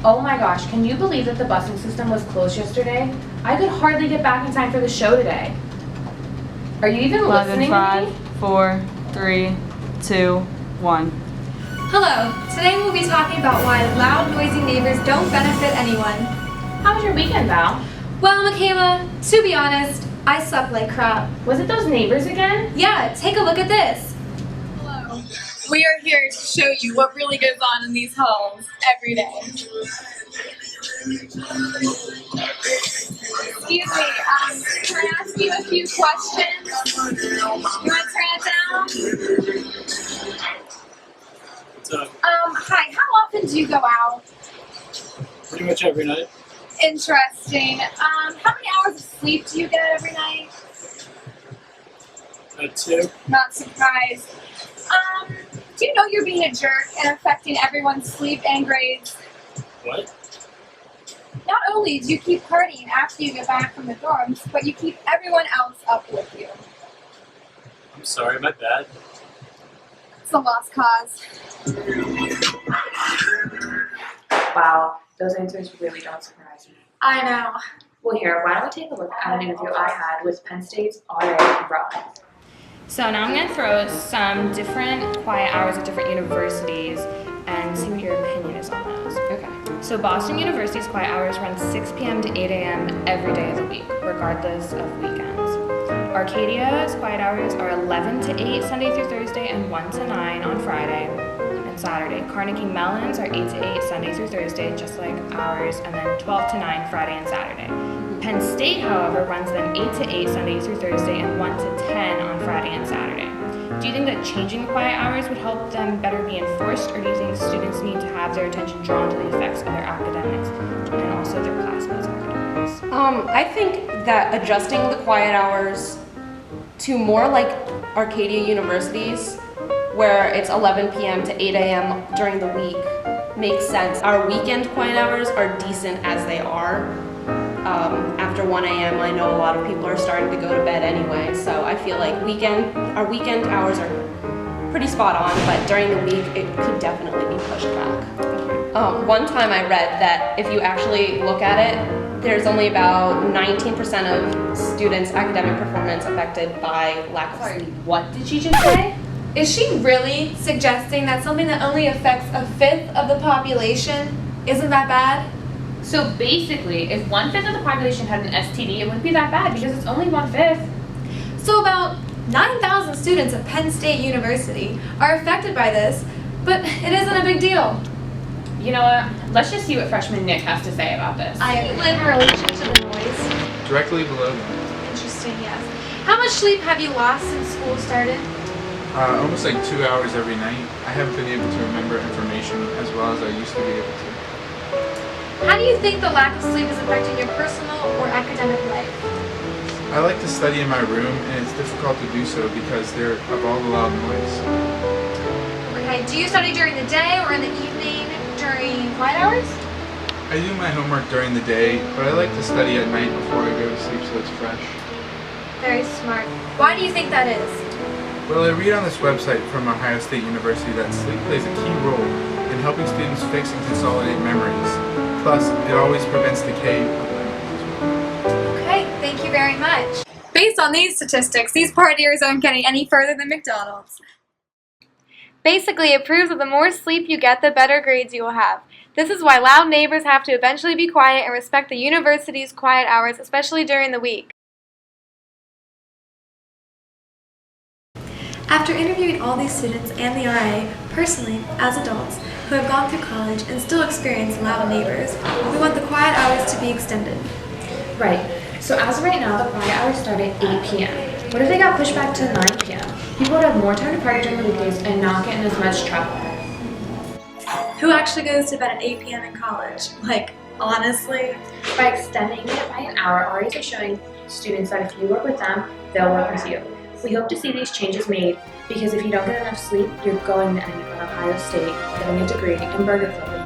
Oh my gosh, can you believe that the busing system was closed yesterday? I could hardly get back in time for the show today. Are you even 11, listening 5, to me? 4, 3, 2, 1. Hello, today we'll be talking about why loud, noisy neighbors don't benefit anyone. How was your weekend, Val? Well, Makayla, to be honest, I slept like crap. Was it those neighbors again? Yeah, take a look at this. Hello. We are here to show you what really goes on in these homes every day. Excuse me, can I ask you a few questions? You want to turn it down? What's up? Hi, how often do you go out? Pretty much every night. Interesting. How many hours of sleep do you get every night? 2. Not surprised. Do you know you're being a jerk and affecting everyone's sleep and grades? What? Not only do you keep partying after you get back from the dorms, but you keep everyone else up with you. I'm sorry, my bad. It's a lost cause. Wow, those answers really don't surprise me. I know. Well, here, why don't we take a look at an interview I had with Penn State's RA, Rob. So now I'm going to throw some different quiet hours at different universities and see what your opinion is on those. Okay. So Boston University's quiet hours run 6 p.m. to 8 a.m. every day of the week, regardless of weekends. Arcadia's quiet hours are 11 to 8 Sunday through Thursday and 1 to 9 on Friday and Saturday. Carnegie Mellon's are 8 to 8 Sunday through Thursday, just like ours, and then 12 to 9 Friday and Saturday. Penn State, however, runs them 8 to 8 Sunday through Thursday and 1 to 10 on Friday and Saturday. Do you think that changing the quiet hours would help them better be enforced, or do you think students need to have their attention drawn to the effects of their academics and also their classmates' academics? I think that adjusting the quiet hours to more like Arcadia universities, where it's 11 p.m. to 8 a.m. during the week, makes sense. Our weekend quiet hours are decent as they are. After 1 a.m. I know a lot of people are starting to go to bed anyway, so I feel like our weekend hours are pretty spot on, but during the week it could definitely be pushed back. One time I read that if you actually look at it, there's only about 19% of students' academic performance affected by lack of sleep. What did she just say? Is she really suggesting that something that only affects a fifth of the population isn't that bad? So basically, if 1/5 of the population had an STD, it wouldn't be that bad because it's only 1/5. So about 9,000 students at Penn State University are affected by this, but it isn't a big deal. You know what? Let's just see what freshman Nick has to say about this. I live in relation to the noise. Directly below. Interesting, yes. How much sleep have you lost since school started? Almost like 2 hours every night. I haven't been able to remember information as well as I used to be able to. How do you think the lack of sleep is affecting your personal or academic life? I like to study in my room, and it's difficult to do so because of all the loud noise. Okay, do you study during the day or in the evening during quiet hours? I do my homework during the day, but I like to study at night before I go to sleep so it's fresh. Very smart. Why do you think that is? Well, I read on this website from Ohio State University that sleep plays a key role in helping students fix and consolidate memories. Plus, it always prevents decay of memories. Okay, thank you very much. Based on these statistics, these partiers aren't getting any further than McDonald's. Basically, it proves that the more sleep you get, the better grades you will have. This is why loud neighbors have to eventually be quiet and respect the university's quiet hours, especially during the week. After interviewing all these students and the RA, personally, as adults, who have gone through college and still experience loud neighbors, we want the quiet hours to be extended. Right. So as of right now, the quiet hours start at 8 p.m. What if they got pushed back to 9 p.m.? People would have more time to party during the weekdays and not get in as much trouble. Who actually goes to bed at 8 p.m. in college? Like, honestly? By extending it by an hour, RAs are showing students that if you work with them, they'll work with you. We hope to see these changes made because if you don't get enough sleep, you're going to end up at Ohio State getting a degree in burger flipping